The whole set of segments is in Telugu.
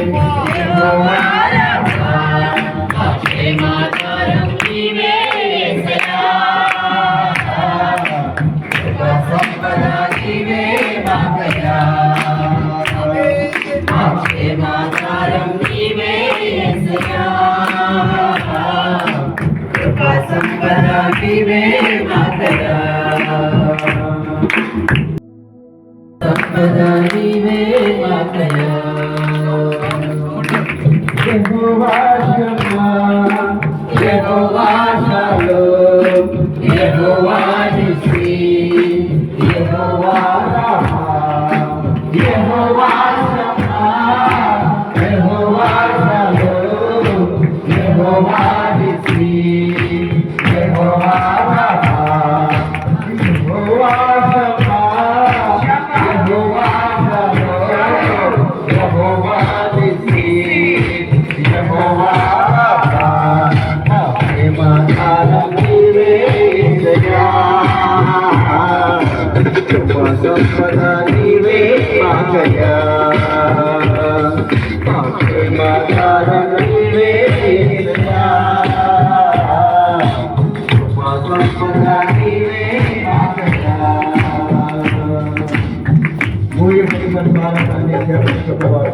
యెహోవా రఫా మా క్షేమాధారం నీవే యేసయ్యా కృపా సంపద నీవే మాకయ్యా మా క్షేమాధారం నీవే యేసయ్యా కృపా సంపద నీవే మాకయ్యా సంపద నీవే మాకయ్యా యెహోవా షమ్మా యెహోవా షాలోమ్ యెహోవా నిస్సి యెహోవా రఫా యెహోవా షమ్మా యెహోవా షాలోమ్ యెహోవా నిస్సి యెహోవా రఫా యెహోవా షమ్మా యెహోవా షాలోమ్ యెహోవా నిస్సి యెహోవా రఫా ప్రేమాధారం నీవే యేసయ్యా కృపా సంపద నీవే మాకయ్యా ప్రేమాధారం నీవే యేసయ్యా కృపా సంపద నీవే మాకయ్యా మూయటి మన్మానకాన్ని చేపట్టుకోవాలి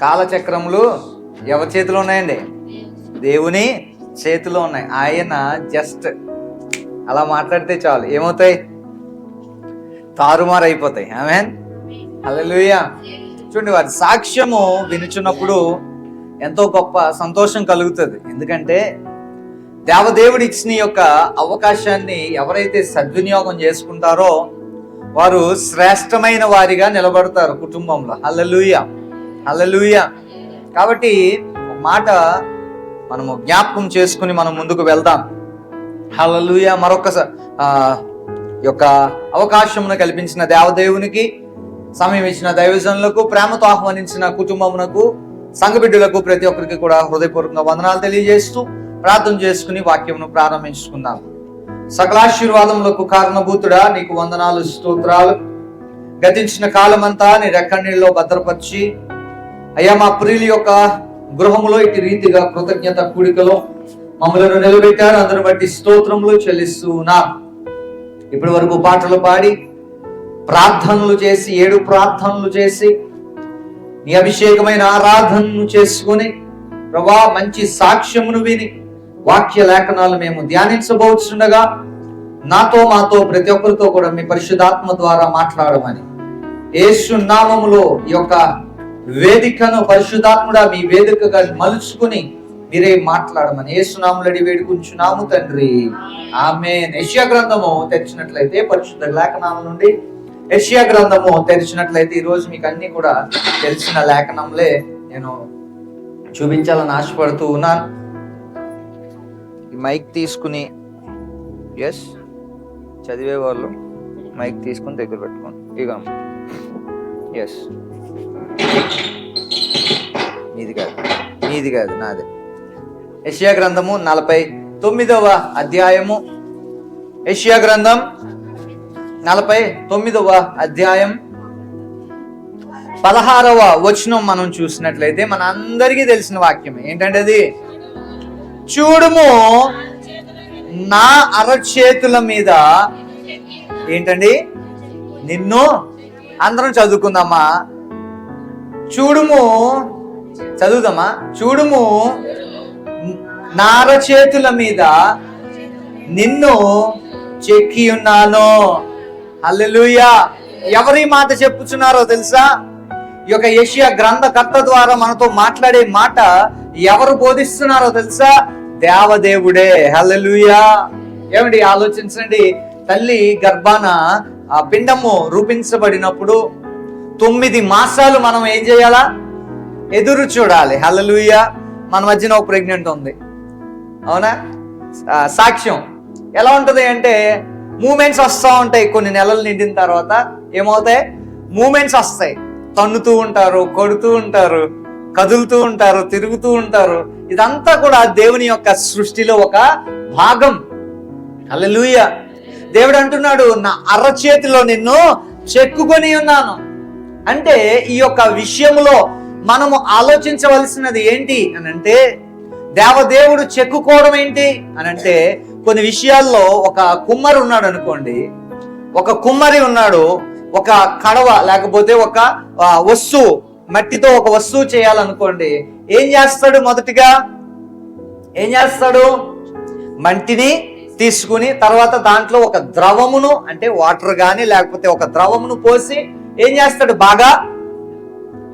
కాలచక్రములు ఎవరి చేతిలో ఉన్నాయండి? దేవుని చేతిలో ఉన్నాయి. ఆయన జస్ట్ అలా మాట్లాడితే చాలు, ఏమవుతాయి? తారుమారు అయిపోతాయి. ఆమేన్, హల్లెలూయా. చూడండి, వారి సాక్ష్యము వినుచున్నప్పుడు ఎంతో గొప్ప సంతోషం కలుగుతుంది. ఎందుకంటే దేవదేవుడు ఇచ్చిన యొక్క అవకాశాన్ని ఎవరైతే సద్వినియోగం చేసుకుంటారో వారు శ్రేష్టమైన వారిగా నిలబడతారు కుటుంబంలో. హల్లెలూయా, హల్లెలూయా. కాబట్టి ఒక మాట మనము జ్ఞాపకం చేసుకుని మనం ముందుకు వెళ్దాం. హల్లెలూయా. మరొక యొక్క అవకాశమును కల్పించిన దేవదేవునికి, సమయం ఇచ్చిన దైవజనులకు, ప్రేమతో ఆహ్వానించిన కుటుంబమునకు, సంఘ బిడ్డలకు ప్రతి ఒక్కరికి కూడా హృదయపూర్వకంగా వందనాలు తెలియజేస్తూ ప్రార్థన చేసుకుని వాక్యమును ప్రారంభించుకుందాం. సకలాశీర్వాదములకు కారణభూతుడా నీకు వందనాలు, స్తోత్రాలు. గతించిన కాలమంతా నీ రెక్కనీళ్ళలో భద్రపరిచి అయ్యా మా ప్రియుల యొక్క గృహములో ఇటు రీతిగా కృతజ్ఞత కూడికలో మమ్మలను నిలబెట్టారు. అందరిని బట్టి స్తోత్రములు చెల్లిస్తూ ఉన్నాం. ఇప్పటి వరకు పాటలు పాడి ప్రార్థనలు చేసి 7 ప్రార్థనలు చేసి నీ అభిషేకమైన ఆరాధనను చేసుకుని ప్రభా మంచి సాక్ష్యమును విని వాక్య లేఖనాలు మేము ధ్యానించబోతుండగా నాతో మాతో ప్రతి ఒక్కరితో కూడా మీ పరిశుద్ధాత్మ ద్వారా మాట్లాడమని యేసు నామములో ఈ యొక్క వేదికను పరిశుద్ధాత్ముడా మీ వేదికగా మలుచుకుని మీరే మాట్లాడమని యేసు నామములో వేడుకుంటున్నాము తండ్రి, ఆమేన్. యెషయా గ్రంథము తెరిచినట్లయితే, పరిశుద్ధ లేఖనాల నుండి యెషయా గ్రంథము తెరిచినట్లయితే ఈరోజు మీకు అన్ని కూడా తెలిసిన లేఖనంలే నేను చూపించాలని ఆశపడుతూ ఉన్నాను. ఈ మైక్ తీసుకుని చదివే వాళ్ళు మైక్ తీసుకుని దగ్గర పెట్టుకోండి. ఇక మీది కాదు నాదే. యెషయా గ్రంథము 49వ అధ్యాయము. యెషయా గ్రంథం 49వ అధ్యాయం 16వ వచనం మనం చూసినట్లయితే మన అందరికీ తెలిసిన వాక్యమే. ఏంటంటే అది, చూడుము నా అరచేతుల మీద ఏంటండి నిన్ను, అందరం చదువుకుందామా, చూడుము, చదువుదామా, చూడుము నా అరచేతుల మీద నిన్ను చెక్కి ఉన్నాను. హల్లెలూయా. ఎవరి మాట చెప్పుచున్నారో తెలుసా? ఈ యొక్క యెషయా గ్రంథకర్త ద్వారా మనతో మాట్లాడే మాట ఎవరు బోధిస్తున్నారో తెలుసా? దేవదేవుడే. హల్లెలూయా. ఏమండి, ఆలోచించండి. తల్లి గర్భాన ఆ పిండము రూపించబడినప్పుడు 9 మాసాలు మనం ఏం చేయాలా? ఎదురు చూడాలి. హల్లెలూయా. మన మధ్యన ఒక ప్రెగ్నెంట్ ఉంది, అవునా? సాక్ష్యం ఎలా ఉంటది అంటే మూమెంట్స్ వస్తూ ఉంటాయి. కొన్ని నెలలు నిండిన తర్వాత ఏమవుతాయి? మూమెంట్స్ వస్తాయి. తన్నుతూ ఉంటారు, కొడుతూ ఉంటారు, కదులుతూ ఉంటారు, తిరుగుతూ ఉంటారు. ఇదంతా కూడా దేవుని యొక్క సృష్టిలో ఒక భాగం. హల్లెలూయా. దేవుడు అంటున్నాడు, నా అరచేతిలో నిన్ను చెక్కుకొని ఉన్నాను. అంటే ఈ యొక్క విషయంలో మనము ఆలోచించవలసినది ఏంటి అని అంటే, దేవదేవుడు చెక్కుకోవడం ఏంటి అని అంటే, కొన్ని విషయాల్లో ఒక కుమ్మరి ఉన్నాడు అనుకోండి, ఒక కుమ్మరి ఉన్నాడు, ఒక కడవ లేకపోతే ఒక వస్తువు, మట్టితో ఒక వస్తువు చేయాలనుకోండి, ఏం చేస్తాడు? మొదటిగా ఏం చేస్తాడు? మట్టిని తీసుకుని తర్వాత దాంట్లో ఒక ద్రవమును, అంటే వాటర్ కానీ లేకపోతే ఒక ద్రవమును పోసి ఏం చేస్తాడు? బాగా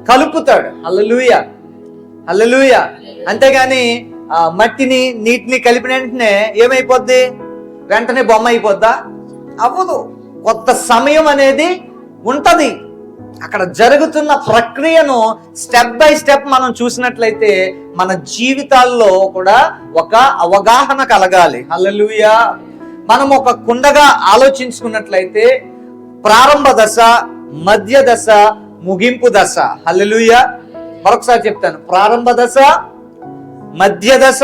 కలుపుతాడు. హల్లెలూయా, హల్లెలూయా. అంతేగాని మట్టిని నీటిని కలిపిన వెంటనే ఏమైపోద్ది? వెంటనే బొమ్మ అయిపోద్దా? అవ్వదు. కొంత సమయం అనేది ఉంటది. అక్కడ జరుగుతున్న ప్రక్రియను స్టెప్ బై స్టెప్ మనం చూసినట్లయితే మన జీవితాల్లో కూడా ఒక అవగాహన కలగాలి. హల్లెలూయా. మనం ఒక కుండగా ఆలోచించుకున్నట్లయితే ప్రారంభ దశ, మధ్య దశ, ముగింపు దశ. హల్లెలూయా. మరొకసారి చెప్తాను, ప్రారంభ దశ, మధ్య దశ,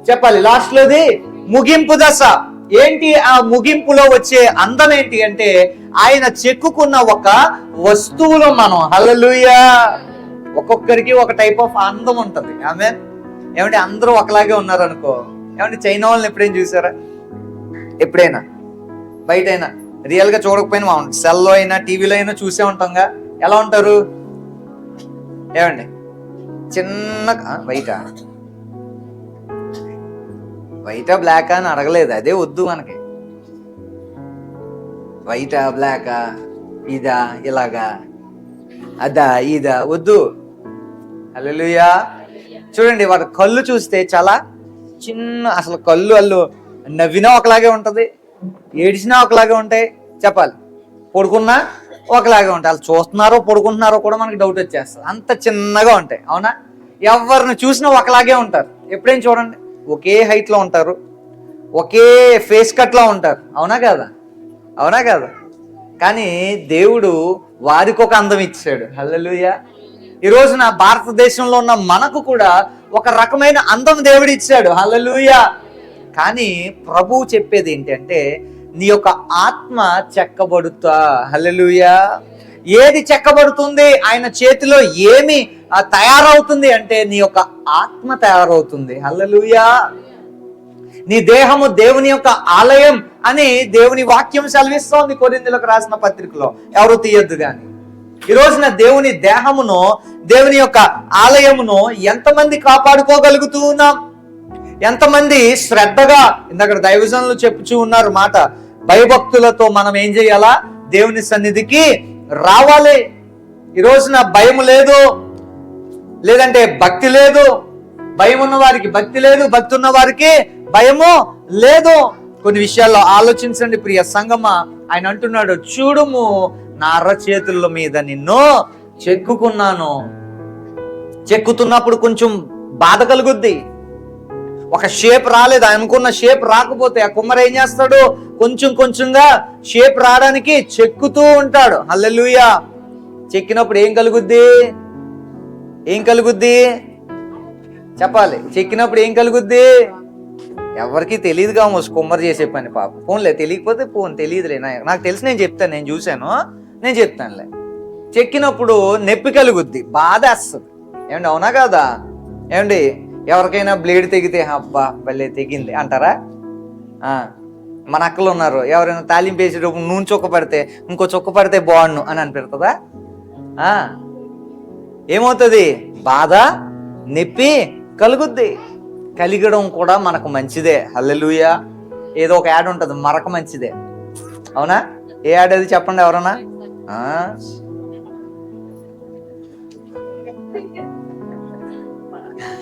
చెప్పాలి లాస్ట్ లోది ముగింపు దశ. ఏంటి ఆ ముగింపులో వచ్చే అందం ఏంటి అంటే, ఆయన చెక్కుకున్న ఒక వస్తువులో మనం, హల్లెలూయా, ఒక్కొక్కరికి ఒక టైప్ ఆఫ్ అందం ఉంటది. ఆమేన్. ఏమంటే అందరూ ఒకలాగే ఉన్నారనుకో, ఏమంటే చైనా వాళ్ళని ఎప్పుడైనా చూసారా? ఎప్పుడైనా బయట అయినా, రియల్ గా చూడకపోయినా సెల్లో అయినా టీవీలో అయినా చూసే ఉంటాంగా. ఎలా ఉంటారు? ఏమండి చిన్న వైటా బ్లాక్ అని అడగలేదు, అదే వద్దు మనకి. వైటా బ్లాకా, ఇదా ఇలాగా, అదా ఇదా వద్దు. హల్లెలూయా. చూడండి వాటి కళ్ళు చూస్తే చాలా చిన్న, అసలు కళ్ళు అల్లు నవ్వినా ఒకలాగే ఉంటది, ఏడిసినా ఒకలాగే ఉంటాయి. చెప్పాలి, పడుకున్నా ఒకలాగే ఉంటాయి. వాళ్ళు చూస్తున్నారో పడుకుంటున్నారో కూడా మనకి డౌట్ వచ్చేస్తుంది, అంత చిన్నగా ఉంటాయి. అవునా? ఎవరిని చూసినా ఒకలాగే ఉంటారు. ఎప్పుడైనా చూడండి, ఒకే హైట్ లో ఉంటారు, ఒకే ఫేస్ కట్ లో ఉంటారు. అవునా కదా? అవునా కదా? కానీ దేవుడు వారికి ఒక అందం ఇచ్చాడు. హల్లెలూయా. ఈ రోజున భారతదేశంలో ఉన్న మనకు కూడా ఒక రకమైన అందం దేవుడు ఇచ్చాడు. హల్లెలూయా. కానీ ప్రభువు చెప్పేది ఏంటంటే, నీ యొక్క ఆత్మ చెక్కబడుతా. హల్లెలూయా. ఏది చెక్కబడుతుంది? ఆయన చేతిలో ఏమి తయారవుతుంది అంటే నీ యొక్క ఆత్మ తయారవుతుంది. హల్లెలూయా. నీ దేహము దేవుని యొక్క ఆలయం అని దేవుని వాక్యం సెలవిస్తోంది కొరింథీయులకు రాసిన పత్రికలో. ఎవరు తీయొద్దు కానీ ఈ రోజున దేవుని దేహమును, దేవుని యొక్క ఆలయమును ఎంతమంది కాపాడుకోగలుగుతూ ఉన్నాం? ఎంతమంది శ్రద్ధగా, ఇందాక దైవజనులు చెప్పుచూ ఉన్నారు మాట, భయభక్తులతో మనం ఏం చేయాలా? దేవుని సన్నిధికి రావాలి. ఈ రోజున భయం లేదు, లేదంటే భక్తి లేదు. భయం ఉన్న వారికి భక్తి లేదు, భక్తి ఉన్న వారికి భయము లేదు. కొన్ని విషయాల్లో ఆలోచించండి ప్రియ సంగమా. ఆయన అంటున్నాడు, చూడుము నా అరచేతుల మీద నిన్ను చెక్కుకున్నాను. చెక్కుతున్నప్పుడు కొంచెం బాధ కలుగుద్ది. ఒక షేప్ రాలేదు, అనుకున్న షేప్ రాకపోతే ఆ కుమ్మరి ఏం చేస్తాడు? కొంచెం కొంచెంగా షేప్ రావడానికి చెక్కుతూ ఉంటాడు. హల్లెలూయా. చెక్కినప్పుడు ఏం కలుగుద్ది? ఏం కలుగుద్ది? చెప్పాలి. చెక్కినప్పుడు ఏం కలుగుద్ది? ఎవరికి తెలియదుగా మోసు కుమ్మరి చేసే పని. పాపం ఫోన్లే, తెలియకపోతే ఫోన్ తెలియదులే, నాకు తెలిసి నేను చెప్తాను, నేను చూశాను, నేను చెప్తానులే. చెక్కినప్పుడు నొప్పి కలుగుద్ది, బాధ వేస్తుంది. ఏమండి? అవునా కదా? ఏమండి? ఎవరికైనా బ్లేడ్ తెగితే అబ్బా భలే తెగింది అంటారా? మన అక్కలు ఉన్నారు, ఎవరైనా తాలింపు వేసేటప్పుడు నూనె చొక్క పడితే ఇంకో చొక్క పడితే బాగుండు అని అనిపెడుతుందా? ఏమవుతుంది? బాధ, నొప్పి కలుగుద్ది. కలిగడం కూడా మనకు మంచిదే. హల్లెలూయా. ఏదో ఒక యాడ్ ఉంటుంది, మరక మంచిదే. అవునా? ఏ యాడ్ అది చెప్పండి ఎవరన్నా?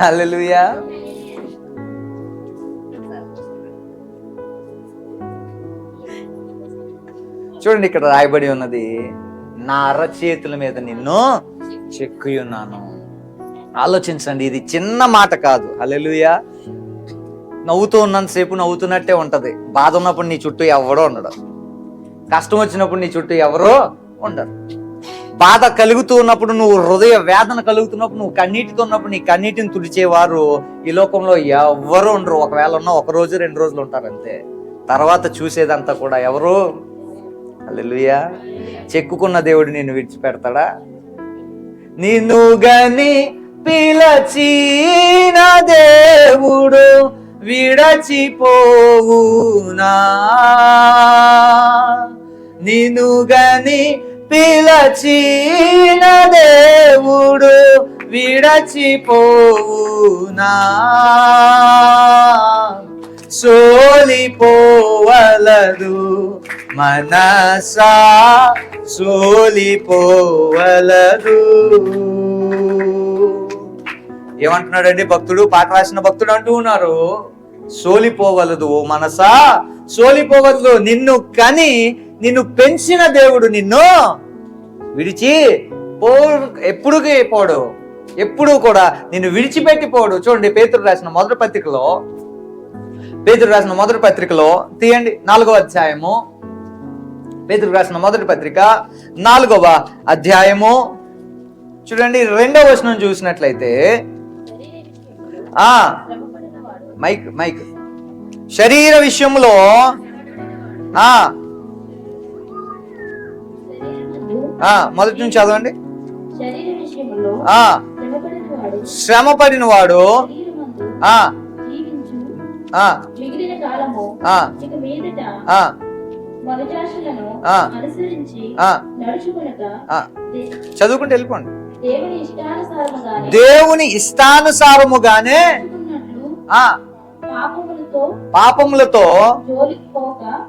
హల్లెలూయా. చూడండి, ఇక్కడ రాయబడి ఉన్నది, నా అరచేతుల మీద నిన్ను చెక్కున్నాను. ఆలోచించండి, ఇది చిన్న మాట కాదు. హల్లెలూయా. నవ్వుతూ ఉన్నంతసేపు నవ్వుతున్నట్టే ఉంటది. బాధ ఉన్నప్పుడు నీ చుట్టూ ఎవరో ఉండడు, కష్టం వచ్చినప్పుడు నీ చుట్టూ ఎవరో ఉండరు. బాధ కలుగుతూ ఉన్నప్పుడు, నువ్వు హృదయ వేదన కలుగుతున్నప్పుడు, నువ్వు కన్నీటితో ఉన్నప్పుడు నీ కన్నీటిని తుడిచేవారు ఈ లోకంలో ఎవరు ఉండరు. ఒకవేళ ఉన్న 1 రోజు 2 రోజులు ఉంటారు అంతే. తర్వాత చూసేదంతా కూడా ఎవరు? హల్లెలూయా. చెక్కుకున్న దేవుడు నిన్ను విడిచిపెడతాడా? నిన్ను గని పిలచిన దేవుడు విడచిపోవునా? నిన్ను గని పిలచిన దేవుడు విడచిపోవునా? సోలిపోవలదు మనసా, సోలిపోవలదు. ఏమంటున్నాడండి భక్తుడు? పాట రాసిన భక్తుడు అంటూ ఉన్నారు, సోలిపోవలదు ఓ మనసా, సోలిపోవలదు. నిన్ను కని నిన్ను పెంచిన దేవుడు నిన్ను విడిచి ఎప్పుడుకి పోడు, ఎప్పుడు కూడా నిన్ను విడిచిపెట్టి పోడు. చూడండి, పేతురు రాసిన మొదటి పత్రికలో తీయండి, 4వ అధ్యాయము. పేతురు రాసిన మొదటి పత్రిక 4వ అధ్యాయము చూడండి, 2వ వచనం చూసినట్లయితే, మైక్ శరీర విషయంలో మొదటి నుంచి చదవండి. శ్రమపడిన వాడు చదువుకుంటే వెళ్ళిపోండి. దేవుని ఇష్టానుసారముగానే ఆ పాపములతో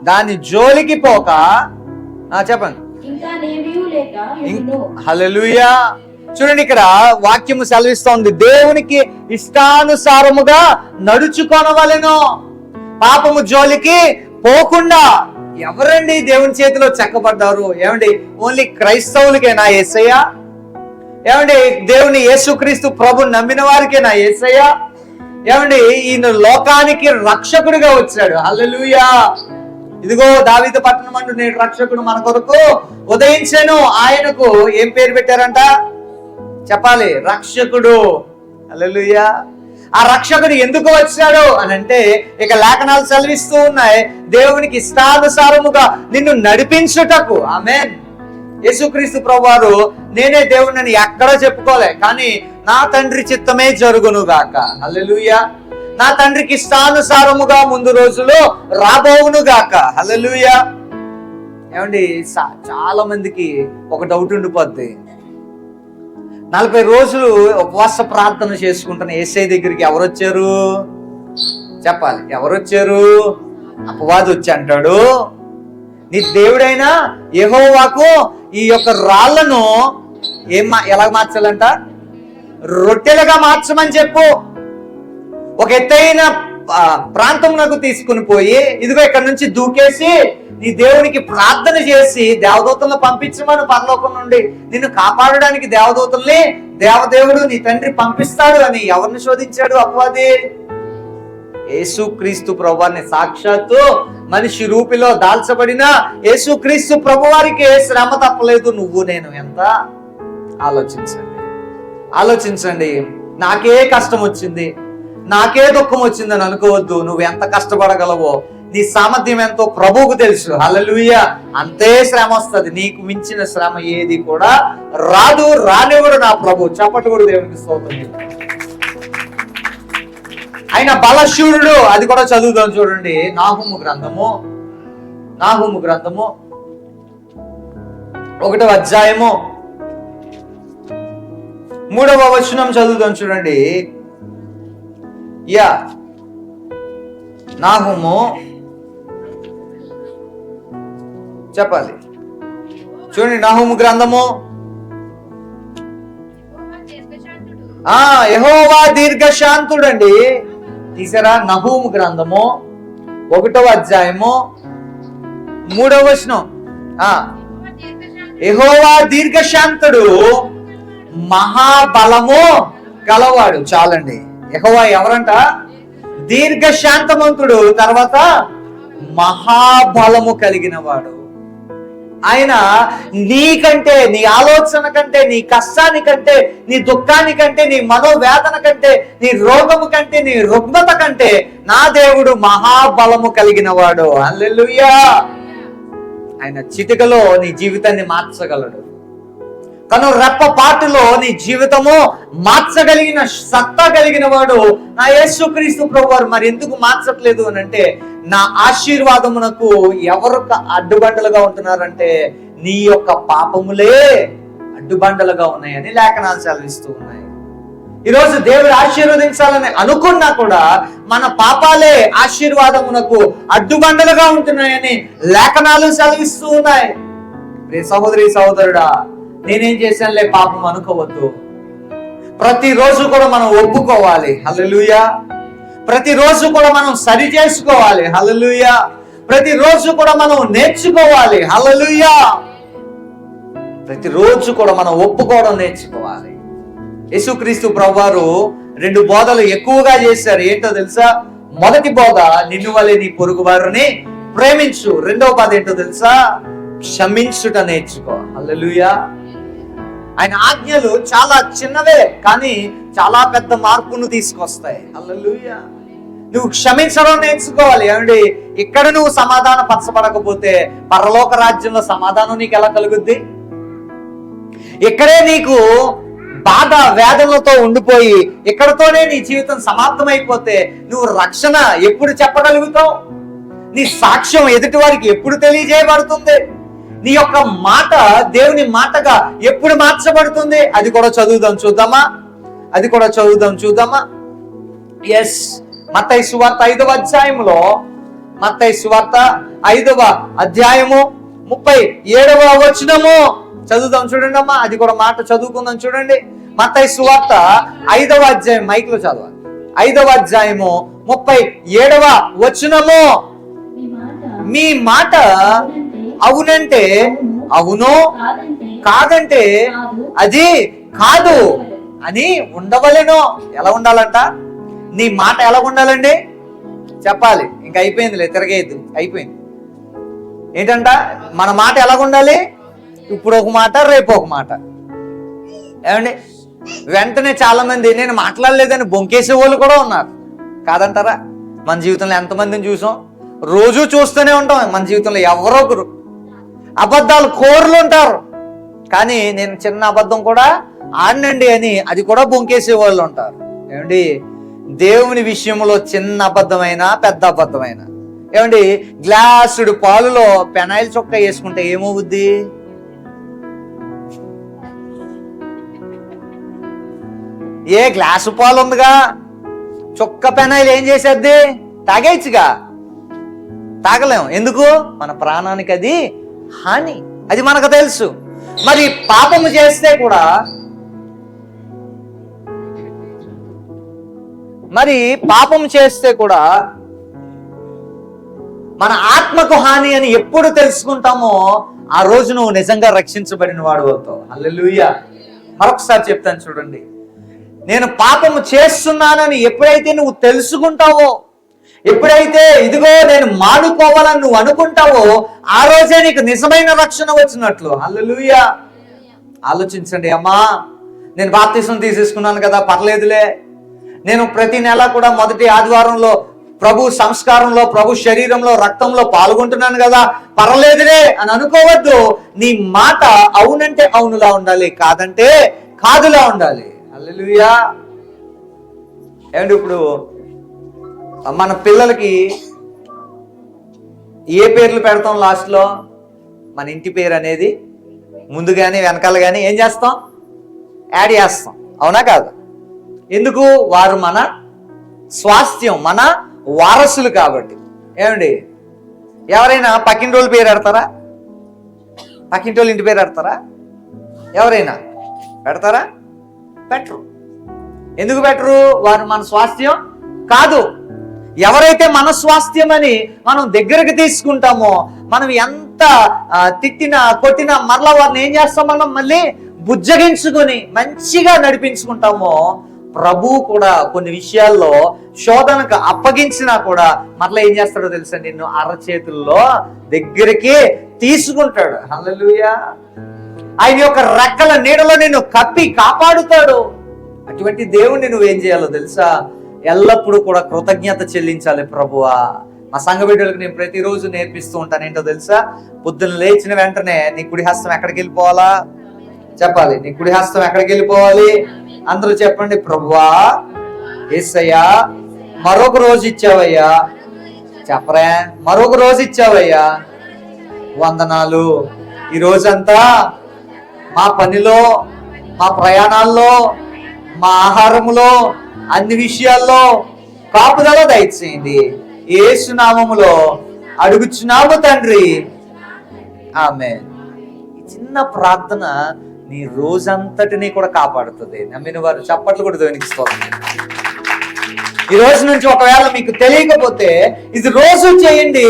దాని జోలికి పోక చెప్పండి. హల్లెలూయా. చూడండి, ఇక్కడ వాక్యము సెలవిస్తోంది, దేవునికి ఇష్టానుసారముగా నడుచుకొనవలెను, పాపము జోలికి పోకుండా. ఎవరండి దేవుని చేతిలో చెక్కబడ్డారు? ఏమండి ఓన్లీ క్రైస్తవులకేనా యేసయ్య? ఏమండి దేవుని యేసుక్రీస్తు ప్రభు నమ్మిన వారికేనా యేసయ్య? ఏమండి ఈయన లోకానికి రక్షకుడిగా వచ్చాడు. హల్లెలూయా. ఇదిగో దావీదు పట్టణమందు నేడు రక్షకుడు మన కొరకు ఉదయించెను. ఆయనకు ఏం పేరు పెట్టారంట? చెప్పాలి, రక్షకుడు. హల్లెలూయా. ఆ రక్షకుడు ఎందుకు వచ్చాడు అని అంటే, ఇక లేఖనాలు సెలవిస్తూ ఉన్నాయి, దేవునికి ఇష్టానుసారముగా నిన్ను నడిపించుటకు. ఆమేన్. యేసుక్రీస్తు ప్రభువారు నేనే దేవుడిని ఎక్కడా చెప్పుకోలే, కానీ నా తండ్రి చిత్తమే జరుగును గాక. హల్లెలూయా. నా తండ్రికి ఇష్టానుసారముగా ముందు రోజులు రాబోవును గాక. హల్లెలూయా. ఏమండి చాలా మందికి ఒక డౌట్ ఉండిపోద్ది, 40 రోజులు ఉపవాస ప్రార్థన చేసుకుంటున్న యేసయ్య దగ్గరికి ఎవరు వచ్చారు? చెప్పాలి, ఎవరు వచ్చారు? అపవాది వచ్చి అంటాడు, నీ దేవుడైనా యెహోవాకు ఈ యొక్క రాళ్లను ఎలా మార్చాలంట? రొట్టెలుగా మార్చమని చెప్పు. ఒక ఎత్తైన ప్రాంతంలోకి తీసుకుని పోయి, ఇదిగో ఇక్కడ నుంచి దూకేసి నీ దేవునికి ప్రార్థన చేసి దేవదూతలను పంపించమని, పరలోకం నుండి నిన్ను కాపాడడానికి దేవదూతల్ని దేవదేవుడు నీ తండ్రి పంపిస్తాడు అని ఎవరిని శోధించాడు అపవాది? యేసుక్రీస్తు ప్రభువారిని, సాక్షాత్తు మనిషి రూపిలో దాల్చబడిన యేసుక్రీస్తు ప్రభువారికి శ్రమ తప్పలేదు. నువ్వు నేను ఎంత? ఆలోచించండి. నాకే కష్టం వచ్చింది, నాకే దుఃఖం వచ్చిందని అనుకోవద్దు. నువ్వు ఎంత కష్టపడగలవో, నీ సామర్థ్యం ఎంతో ప్రభువుకు తెలుసు. హల్లెలూయా. అంతే శ్రమ వస్తుంది, నీకు మించిన శ్రమ ఏది కూడా రాదు, రానివ్వడు నా ప్రభు. చప్పటి కూడా దేవునికి స్తోత్రం. ఆయన బలశూరుడు, అది కూడా చదువుదాం చూడండి. నాహూము గ్రంథము 1వ అధ్యాయము 3వ వచనం చదువుదాం చూడండి. నాహూము చెప్పాలి, చూడండి. నాహూము గ్రంథము యెహోవా దీర్ఘశాంతుడు అండి. తీసారా? నహూము గ్రంథము 1వ అధ్యాయము 3వ వచనం. యెహోవా దీర్ఘశాంతుడు, మహాబలము గలవాడు. చాలండి. యెహోవా ఎవరంట? దీర్ఘశాంతమంతుడు, తర్వాత మహాబలము కలిగిన వాడు. ఆయన నీకంటే, నీ ఆలోచన కంటే, నీ కష్టానికంటే, నీ దుఃఖానికంటే, నీ మనోవేదన కంటే, నీ రోగము కంటే, నీ రుగ్మత కంటే నా దేవుడు మహాబలము కలిగిన వాడు. హల్లెలూయా. ఆయన చిటికలో నీ జీవితాన్ని మార్చగలడు. కను రెప్పపాటులో నీ జీవితము మార్చగలిగిన సత్తా కలిగిన వాడు నా యేసుక్రీస్తు ప్రభువారు. మరి ఎందుకు మార్చట్లేదు అని అంటే, నా ఆశీర్వాదమునకు ఎవరు అడ్డుబండలుగా ఉంటున్నారంటే నీ యొక్క పాపములే అడ్డుబండలుగా ఉన్నాయని లేఖనాలు సెలవిస్తూ ఉన్నాయి. ఈరోజు దేవుడు ఆశీర్వదించాలని అనుకున్నా కూడా మన పాపాలే ఆశీర్వాదమునకు అడ్డుబండలుగా ఉంటున్నాయని లేఖనాలు సెలవిస్తూ ఉన్నాయి. సహోదరి సహోదరుడా, నేనేం చేశానులే పాపం అనుకోవద్దు. ప్రతిరోజు కూడా మనం ఒప్పుకోవాలి. హల్లెలూయా. ప్రతిరోజు కూడా మనం సరి చేసుకోవాలి. హల్లెలూయా. ప్రతిరోజు కూడా మనం నేర్చుకోవాలి. హల్లెలూయా. ప్రతిరోజు కూడా మనం ఒప్పుకోవడం నేర్చుకోవాలి. యేసుక్రీస్తు ప్రభువారు 2 బోధలు ఎక్కువగా చేశారు. ఏంటో తెలుసా? మొదటి బోధ, నిన్ను వలె నీ పొరుగు వారిని ప్రేమించు. 2వ బోధ ఏంటో తెలుసా? క్షమించుట నేర్చుకో. హల్లెలూయా. ఆయన ఆజ్ఞలు చాలా చిన్నవే, కానీ చాలా పెద్ద మార్పును తీసుకొస్తాయి. హల్లెలూయా. నువ్వు క్షమించడం నేర్చుకోవాలి. ఏమండి, ఇక్కడ నువ్వు సమాధాన పరచబడకపోతే పరలోక రాజ్యంలో సమాధానం నీకు ఎలా కలుగుద్ది? ఇక్కడే నీకు బాధ వేదనలతో ఉండిపోయి ఇక్కడతోనే నీ జీవితం సమాప్తమైపోతే నువ్వు రక్షణ ఎప్పుడు చెప్పగలుగుతావు? నీ సాక్ష్యం ఎదుటి వారికి ఎప్పుడు తెలియజేయబడుతుంది? నీ యొక్క మాట దేవుని మాటగా ఎప్పుడు మార్చబడుతుంది? అది కూడా చదువుదాం చూద్దామా. ఎస్, మత్తయి సువార్త 5వ అధ్యాయంలో, మత్తయి సువార్త 5వ అధ్యాయము 37వ వచనము చదువుదాం చూడండి అమ్మా. అది కూడా మాట చదువుకుందాం చూడండి. మత్తయి సువార్త 5వ అధ్యాయం, మైక్ లో చదవాలి. 5వ అధ్యాయము 37వ వచనము. మీ మాట అవునంటే అవును, కాదంటే అది కాదు అని ఉండవలెను. ఎలా ఉండాలంట? నీ మాట ఎలా ఉండాలండి? చెప్పాలి. ఇంకా అయిపోయిందిలే, తిరగేయద్దు, అయిపోయింది. ఏంటంట మన మాట ఎలా ఉండాలి? ఇప్పుడు ఒక మాట, రేపు ఒక మాట. ఏమండి, వెంటనే చాలా మంది నేను మాట్లాడలేదని బొంకేసే వాళ్ళు కూడా ఉన్నారు, కాదంటారా? మన జీవితంలో ఎంతమందిని చూసాం, రోజు చూస్తూనే ఉంటాం. మన జీవితంలో ఎవరో ఒకరు అబద్ధాలు కోరులు ఉంటారు. కానీ నేను చిన్న అబద్ధం కూడా ఆడనండి అని అది కూడా బొంకేసే వాళ్ళు ఉంటారు. ఏమండి, దేవుని విషయంలో చిన్న అబద్ధమైనా పెద్ద అబద్ధమైనా, ఏమండి, గ్లాసుడు పాలులో పెనాయిల్ చొక్క వేసుకుంటే ఏమవుద్ది? ఏ గ్లాసు పాలు ఉందిగా, చొక్క పెనాయిల్ ఏం చేసేద్ది? తాగేయచ్చుగా. తాగలేం. ఎందుకు? మన ప్రాణానికి అది హాని, అది మనకు తెలుసు. మరి పాపము చేస్తే కూడా, మన ఆత్మకు హాని అని ఎప్పుడు తెలుసుకుంటామో ఆ రోజు నువ్వు నిజంగా రక్షించబడిన వాడు అవుతావు. హల్లెలూయా. మరొకసారి చెప్తాను చూడండి. నేను పాపము చేస్తున్నానని ఎప్పుడైతే నువ్వు తెలుసుకుంటావో, ఎప్పుడైతే ఇదిగో నేను మానుకోవాలని నువ్వు అనుకుంటావో, ఆ రోజే నీకు నిజమైన రక్షణ వచ్చినట్లు. హల్లెలూయా. ఆలోచించండి. అమ్మా, నేను బాప్తిసం తీసేసుకున్నాను కదా, పర్లేదులే. నేను ప్రతి నెల కూడా మొదటి ఆదివారంలో ప్రభు సంస్కారంలో, ప్రభు శరీరంలో, రక్తంలో పాల్గొంటున్నాను కదా, పర్లేదులే అని అనుకోవద్దు. నీ మాట అవునంటే అవునులా ఉండాలి, కాదంటే కాదులా ఉండాలి. హల్లెలూయా. ఏమంటే ఇప్పుడు మన పిల్లలకి ఏ పేర్లు పెడతాం? లాస్ట్లో మన ఇంటి పేరు అనేది ముందు కానీ వెనకాల కానీ ఏం చేస్తాం? యాడ్ చేస్తాం. అవునా కాదు? ఎందుకు? వారు మన స్వాస్థ్యం, మన వారసులు కాబట్టి. ఏమండి, ఎవరైనా పక్కింటి వాళ్ళ పేరు పెడతారా? పక్కింటి వాళ్ళ ఇంటి పేరు పెడతారా? ఎవరైనా పెడతారా? పెట్టరు. ఎందుకు పెట్టరు? వారు మన స్వాస్థ్యం కాదు. ఎవరైతే మన స్వాస్థ్యం అని మనం దగ్గరకు తీసుకుంటామో, మనం ఎంత తిట్టినా కొట్టినా మరలా వారిని ఏం చేస్తాం? మనం మళ్ళీ బుజ్జగించుకొని మంచిగా నడిపించుకుంటామో, ప్రభు కూడా కొన్ని విషయాల్లో శోధనకు అప్పగించినా కూడా మరలా ఏం చేస్తాడో తెలుసా? నిన్ను అరచేతుల్లో దగ్గరికి తీసుకుంటాడు. హల్లెలూయా. ఆయన యొక్క రెక్కల నీడలో నిన్ను కప్పి కాపాడుతాడు. అటువంటి దేవుణ్ణి నువ్వేం చేయాలో తెలుసా? ఎల్లప్పుడూ కూడా కృతజ్ఞత చెల్లించాలి. ప్రభువా, మా సంఘ బిడ్డలకు నేను ప్రతిరోజు నేర్పిస్తూ ఉంటాను. ఏంటో తెలుసా? పొద్దున్న లేచిన వెంటనే నీ కుడి హస్తం ఎక్కడికి వెళ్ళిపోవాలా? చెప్పాలి. నీ కుడి హస్తం ఎక్కడికి వెళ్ళిపోవాలి? అందరూ చెప్పండి. ప్రభువా, యేసయ్యా, మరొక రోజు ఇచ్చావయ్యా. చెప్పరా? మరొక రోజు ఇచ్చావయ్యా, వందనాలు. ఈ రోజంతా మా పనిలో, మా ప్రయాణాల్లో, మా ఆహారములో, అన్ని విషయాల్లో కాపుదల దయచేయండి. యేసు నామములో అడుగుచున్నాము తండ్రి, ఆమేన్. ఈ చిన్న ప్రార్థన నీ రోజంతటిని కూడా కాపాడుతుంది. నమ్మిన వారు చప్పట్లు కూడా ధ్వనిస్తారు. ఈ రోజు నుంచి ఒకవేళ మీకు తెలియకపోతే ఇది రోజు చేయండి,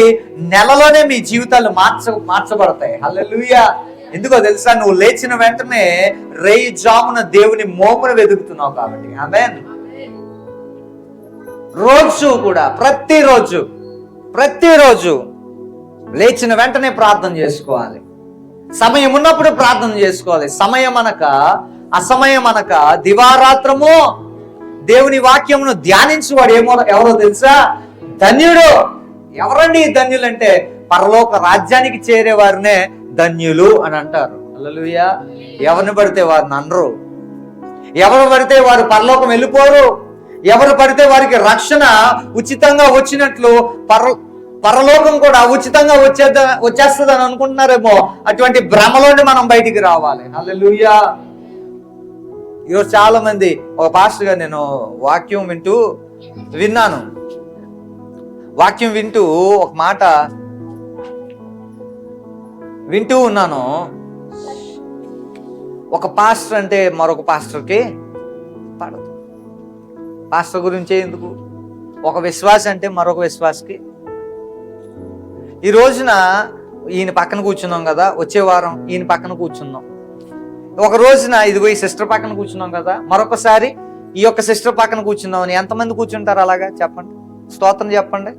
నెలలోనే మీ జీవితాలు మార్చబడతాయి. హల్లెలూయా. ఎందుకో తెలుసా? నువ్వు లేచిన వెంటనే రేయి జామున దేవుని మోమును వెతుకుతున్నావు కాబట్టి. ఆమేన్. రోజు కూడా ప్రతిరోజు లేచిన వెంటనే ప్రార్థన చేసుకోవాలి. సమయం ఉన్నప్పుడు ప్రార్థన చేసుకోవాలి. సమయం అనక అసమయం అనక దివారాత్రము దేవుని వాక్యమును ధ్యానించువాడు ఎవరో తెలుసా? ధన్యుడు. ఎవరండి ధన్యులు అంటే? పరలోక రాజ్యానికి చేరే వారినే ధన్యులు అని అంటారు. హల్లెలూయా. ఎవరిని పడితే వారిని అనరు. ఎవరు పడితే వారు పరలోకం వెళ్ళిపోరు. ఎవరు పడితే వారికి రక్షణ ఉచితంగా వచ్చినట్లు పరలోకం కూడా ఉచితంగా వచ్చేస్తుందని అనుకుంటున్నారేమో. అటువంటి భ్రమలోని మనం బయటికి రావాలి. హల్లెలూయా. ఈరోజు చాలా మంది, ఒక పాస్టర్ గారు నేను వాక్యం విన్నాను. వాక్యం వింటూ ఒక మాట వింటూ ఉన్నాను. ఒక పాస్టర్ అంటే మరొక పాస్టర్కి పడదు. పాస్టర్ గురించే ఎందుకు, ఒక విశ్వాసి అంటే మరొక విశ్వాసకి. ఈ రోజున ఈయన పక్కన కూర్చున్నాం కదా, వచ్చే వారం ఈయన పక్కన కూర్చున్నాం. ఒక రోజున ఇదిగో ఈ సిస్టర్ పక్కన కూర్చున్నాం కదా, మరొకసారి ఈ యొక్క సిస్టర్ పక్కన కూర్చున్నాం అని ఎంతమంది కూర్చుంటారు అలాగా? చెప్పండి, స్తోత్రం చెప్పండి.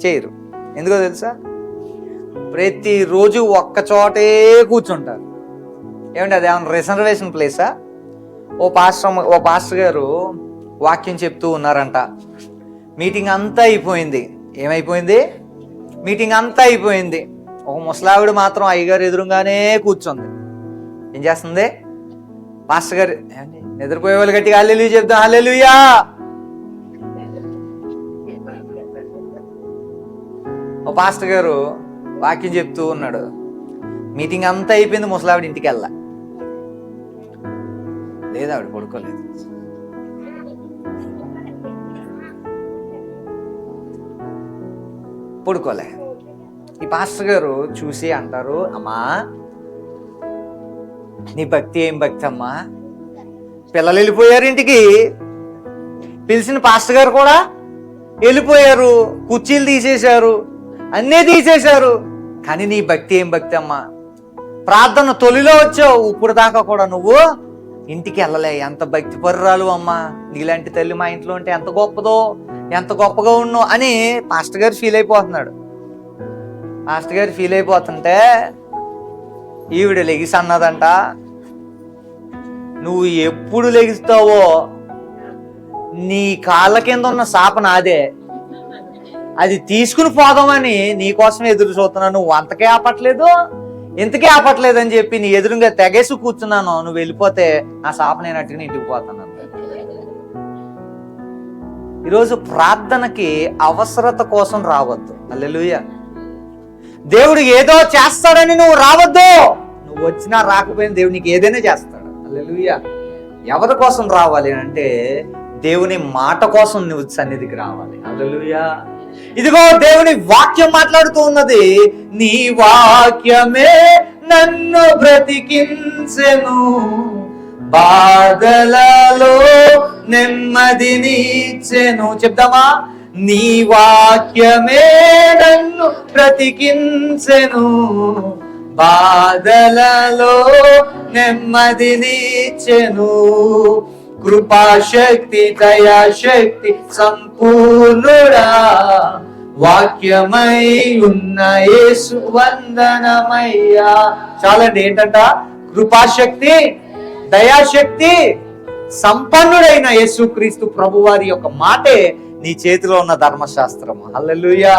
చేయరు. ఎందుకో తెలుసా? ప్రతిరోజు ఒక్క చోటే కూర్చుంటారు. ఏమంటే అది ఏమన్నా రిజర్వేషన్ ప్లేసా? ఓ పాస్టర్ గారు వాక్యం చెప్తూ ఉన్నారంట. మీటింగ్ అంతా అయిపోయింది. ఏమైపోయింది? మీటింగ్ అంతా అయిపోయింది. ఒక ముసలావిడ మాత్రం అయ్యగారు ఎదురుగానే కూర్చుంది. ఏం చేస్తుంది? పాస్టర్ గారు నిద్రపోయే వాళ్ళు గట్టిగా హల్లెలూయా చెప్తాం, హల్లెలూయా. ఓ పాస్టర్ గారు వాక్యం చెప్తూ ఉన్నాడు. మీటింగ్ అంతా అయిపోయింది, ముసలావిడ ఇంటికి వెళ్ళా లేదా, ఆవిడ పడుకోలేదు. పడుకోలే. ఈ పాస్టర్ గారు చూసి అంటారు, అమ్మా నీ భక్తి ఏం భక్తి అమ్మా? పిల్లలు వెళ్ళిపోయారు ఇంటికి, పిలిచిన పాస్టర్ గారు కూడా వెళ్ళిపోయారు, కుర్చీలు తీసేశారు, అన్నీ తీసేశారు, కానీ నీ భక్తి ఏం భక్తి అమ్మా? ప్రార్థన తొలిలో వచ్చావు, ఇప్పుడు దాకా కూడా నువ్వు ఇంటికి వెళ్ళలే. ఎంత భక్తి పరురాలు అమ్మా, నీలాంటి తల్లి మా ఇంట్లో ఉంటే ఎంత గొప్పదో, ఎంత గొప్పగా ఉన్నో అని పాస్టర్ గారు ఫీల్ అయిపోతున్నాడు. పాస్టర్ గారు ఫీల్ అయిపోతుంటే ఈవిడ లెగిసి అన్నదంట, నువ్వు ఎప్పుడు లెగిస్తావో నీ కాళ్ళ కింద ఉన్న సాప నాదే, అది తీసుకుని పోదామని నీకోసం ఎదురు చూస్తున్నాను. నువ్వు అంతకే ఆపట్లేదు, ఇంతకే ఆపట్లేదు అని చెప్పి నీ ఎదురుగా తెగేసి కూర్చున్నాను. నువ్వు వెళ్ళిపోతే నా సాప నేను అట్టుకుని ఇంటికి పోతాను. ఈరోజు ప్రార్థనకి అవసరత కోసం రావద్దు. హల్లెలూయా. దేవుడు ఏదో చేస్తాడని నువ్వు రావద్దు. నువ్వు వచ్చినా రాకపోయినా దేవుడు నీకు ఏదైనా చేస్తాడు. హల్లెలూయా. ఎవరి కోసం రావాలి అంటే దేవుని మాట కోసం నువ్వు సన్నిధికి రావాలి. హల్లెలూయా. ఇదిగో దేవుని వాక్యం మాట్లాడుతూ ఉన్నది, నీ వాక్యమే నన్ను బ్రతికించెను, బాధలలో నెమ్మదినిచ్చెను. చెప్దామా? నీ వాక్యమే నన్ను బ్రతికించెను, బాధలలో నెమ్మదినిచ్చెను, కృపాశక్తి దయాశక్తి సంపూర్ణుడా, వాక్యమై ఉన్న యేసు వందనమయ్యా. చాలండి. ఏంటంట? కృపాశక్తి దయాశక్తి సంపన్నుడైన యేసుక్రీస్తు ప్రభువారి యొక్క మాటే నీ చేతిలో ఉన్న ధర్మశాస్త్రము. హల్లెలూయా.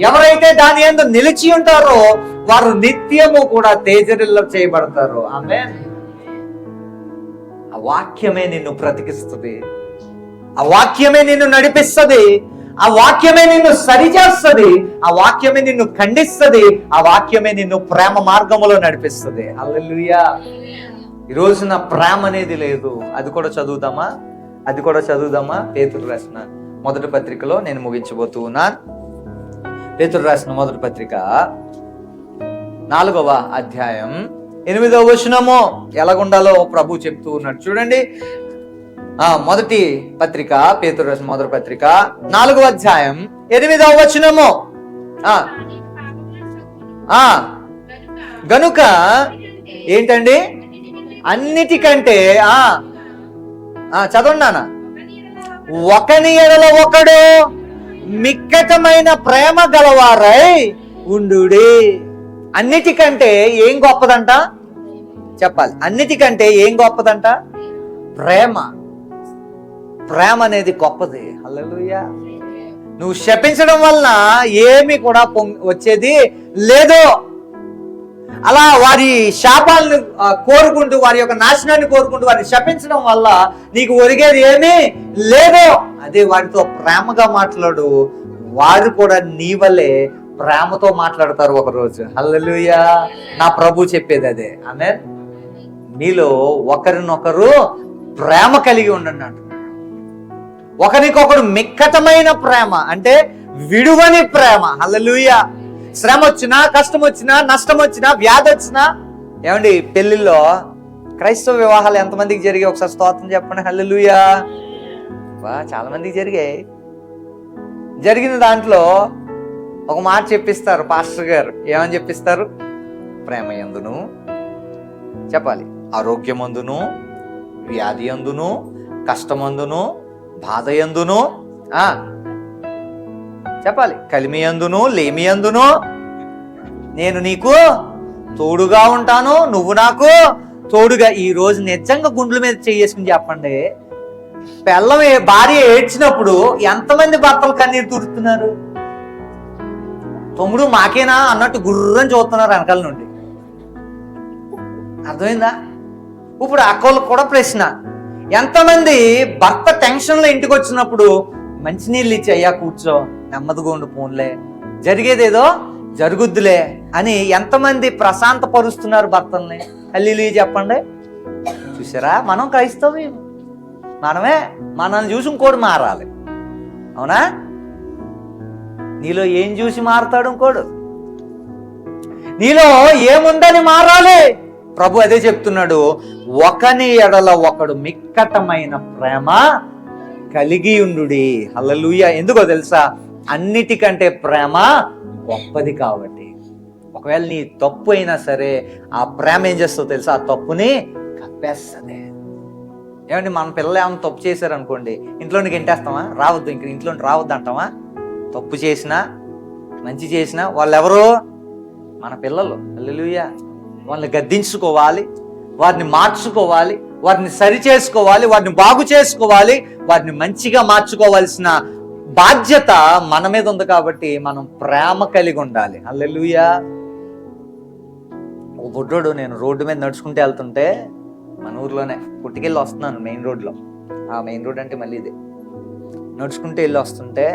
ఎవరైతే దాని యందు నిలిచి ఉంటారో వారు నిత్యము కూడా తేజరిల్ల చేయబడతారు. ఆమేన్. ఆ వాక్యమే నిన్ను బ్రతికిస్తుంది, ఆ వాక్యమే నిన్ను నడిపిస్తుంది, ఆ వాక్యమే నిన్ను సరిచేస్తుంది, ఆ వాక్యమే నిన్ను ఖండిస్తుంది, ఆ వాక్యమే నిన్ను ప్రేమ మార్గములో నడిపిస్తుంది. హల్లెలూయా. ఈ రోజున ప్రేమ అనేది లేదు. అది కూడా చదువుదామా? పేతురు రాసిన మొదటి పత్రికలో నేను ముగించబోతూ ఉన్నాను. పేతురు రాసిన మొదటి పత్రిక 4వ అధ్యాయం 8వ వచనము ఎలాగుండాలో ప్రభు చెప్తూ ఉన్నాడు. చూడండి, మొదటి పత్రిక, పేతురు రాసిన మొదటి పత్రిక 4వ అధ్యాయం 8వ వచనము. గనుక ఏంటండి? అన్నిటికంటే చదవండి నాన్న. ఒకని ఎడల ఒకడు మిక్కటమైన ప్రేమ గలవారై ఉండుడి. అన్నిటికంటే ఏం గొప్పదంట? చెప్పాలి. అన్నిటికంటే ఏం గొప్పదంట? ప్రేమ. ప్రేమ అనేది గొప్పది. హల్లెలూయా. నువ్వు శపించడం వలన ఏమి కూడా వచ్చేది లేదు. అలా వారి శాపాలను కోరుకుంటూ, వారి యొక్క నాశనాన్ని కోరుకుంటూ వారిని శపించడం వల్ల నీకు ఒరిగేది ఏమీ లేదు. అదే వారితో ప్రేమగా మాట్లాడు, వారు కూడా నీ వల్లే ప్రేమతో మాట్లాడతారు ఒకరోజు. హల్లెలూయా. నా ప్రభు చెప్పేది అదే. ఆమేన్. మీలో ఒకరినొకరు ప్రేమ కలిగి ఉండండి అంటున్నాడు. ఒకరికొకరు మిక్కటమైన ప్రేమ అంటే విడువని ప్రేమ. హల్లెలూయా. శ్రమ వచ్చినా, కష్టం వచ్చినా, నష్టం వచ్చినా, వ్యాధి వచ్చినా, ఏమండి పెళ్లిలో క్రైస్తవ వివాహాలు ఎంతమందికి జరిగాయి ఒకసారి స్తోత్రం చెప్పండి. హల్లెలూయా. చాలా మందికి జరిగాయి. జరిగిన దాంట్లో ఒక మాట చెప్పిస్తారు పాస్టర్ గారు. ఏమని చెప్పిస్తారు? ప్రేమ యందును చెప్పాలి, ఆరోగ్యమందును, వ్యాధి యందును, కష్టమందును, బాధ యందును చెప్పాలి, కలిమి యందును, లేమి యందును నేను నీకు తోడుగా ఉంటాను, నువ్వు నాకు తోడుగా. ఈ రోజు నిజంగా గుండెల మీద చేసుకుని చెప్పండి, భార్య ఏడ్చినప్పుడు ఎంతమంది భర్తలు కన్నీరు తుడుతున్నారు? తమ్ముడు మాకేనా అన్నట్టు గుర్రని చూస్తున్నారు వెనకాల నుండి. అర్థమైందా? ఇప్పుడు అక్కలకు కూడా ప్రశ్న, ఎంతమంది భర్త టెన్షన్లో ఇంటికి వచ్చినప్పుడు మంచినీళ్ళు ఇచ్చి అయ్యా కూర్చో, నెమ్మదిగా ఉండు, పోన్లే జరిగేదేదో జరుగుద్దులే అని ఎంతమంది ప్రశాంత పరుస్తున్నారు భర్తల్ని? హల్లెలూయా చెప్పండి. చూసారా, మనం క్రైస్తవం, మనల్ని చూసి ఇంకోడు మారాలి. అవునా? నీలో ఏం చూసి మారుతాడు ఇంకోడు? నీలో ఏముందని మారాలి? ప్రభు అదే చెప్తున్నాడు, ఒకని ఎడల ఒకడు మిక్కటమైన ప్రేమ కలిగి ఉండుడి. హల్లెలూయా. ఎందుకో తెలుసా? అన్నిటికంటే ప్రేమ గొప్పది కాబట్టి. ఒకవేళ నీ తప్పు అయినా సరే ఆ ప్రేమ ఏం చేస్తుందో తెలుసా? ఆ తప్పుని కప్పేస్తుంది. ఏమండి, మన పిల్లలు ఏమైనా తప్పు చేశారనుకోండి, ఇంట్లోనికి ఎంటేస్తామా? రావద్దు, ఇంక ఇంట్లో రావద్దు అంటామా? తప్పు చేసినా మంచి చేసినా వాళ్ళెవరు? మన పిల్లలు. హల్లెలూయా. వాళ్ళని గద్దించుకోవాలి, వారిని మార్చుకోవాలి, వారిని సరి చేసుకోవాలి, వారిని బాగు చేసుకోవాలి, వారిని మంచిగా మార్చుకోవాల్సిన బాధ్యత మన మీద ఉంది. కాబట్టి మనం ప్రేమ కలిగి ఉండాలి. హల్లెలూయా. ఓ బుడ్డోడు, నేను రోడ్డు మీద నడుచుకుంటూ వెళ్తుంటే, మన ఊర్లోనే పుట్టికెళ్ళి వస్తున్నాను మెయిన్ రోడ్లో. ఆ మెయిన్ రోడ్ అంటే మళ్ళీ ఇదే. నడుచుకుంటూ వెళ్ళి వస్తుంటే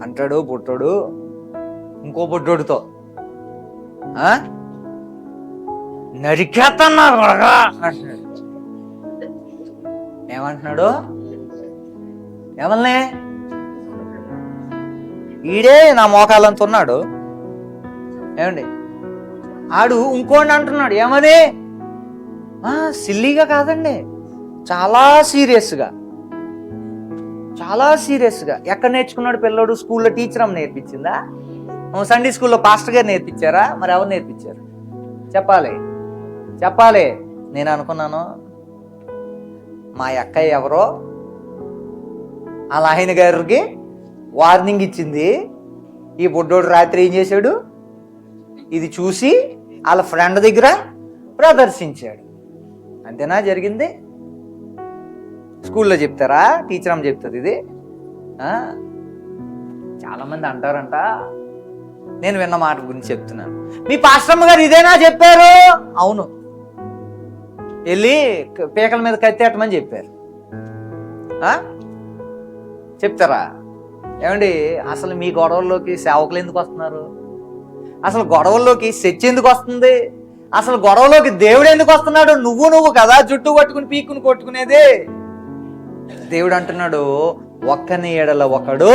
అంటాడు బుడ్డోడు ఇంకో బుడ్డోడితో, నరికేస్తున్నారు అంటున్నాడు. ఏమంటున్నాడు? ఎవరిని? ఈడే నా మోకాలంత ఉన్నాడు. ఏమండి, ఆడు ఇంకోండి అంటున్నాడు. ఏమని? సిల్లీగా కాదండి, చాలా సీరియస్గా. ఎక్కడ నేర్చుకున్నాడు పిల్లోడు? స్కూల్లో టీచర్ అమ్మ నేర్పించిందా? సండే స్కూల్లో పాస్టర్ గారు నేర్పించారా? మరి ఎవరు నేర్పించారు? చెప్పాలి. నేను అనుకున్నాను, మా అక్కయ్య ఎవరో అలా ఆయన గారికి వార్నింగ్ ఇచ్చింది. ఈ బుడ్డోడు రాత్రి ఏం చేశాడు? ఇది చూసి వాళ్ళ ఫ్రెండ్ దగ్గర ప్రదర్శించాడు. అంతేనా జరిగింది? స్కూల్లో చెప్తారా? టీచర్ అమ్మ చెప్తుంది ఇది. చాలా మంది అంటారంట, నేను విన్న మాట గురించి చెప్తున్నాను. మీ పాస్టమ్మ గారు ఇదేనా చెప్పారు? అవును, వెళ్ళి పీకల మీద కత్తేటమని చెప్పారు. చెప్తారా? ఏమండి, అసలు మీ గొడవల్లోకి సేవకులు ఎందుకు వస్తున్నారు? అసలు గొడవల్లోకి చర్చ ఎందుకు వస్తుంది? అసలు గొడవలోకి దేవుడు ఎందుకు వస్తున్నాడు? నువ్వు కదా జుట్టు పట్టుకుని పీక్కుని కొట్టుకునేది. దేవుడు అంటున్నాడు, ఒక్కని ఎడల ఒకడు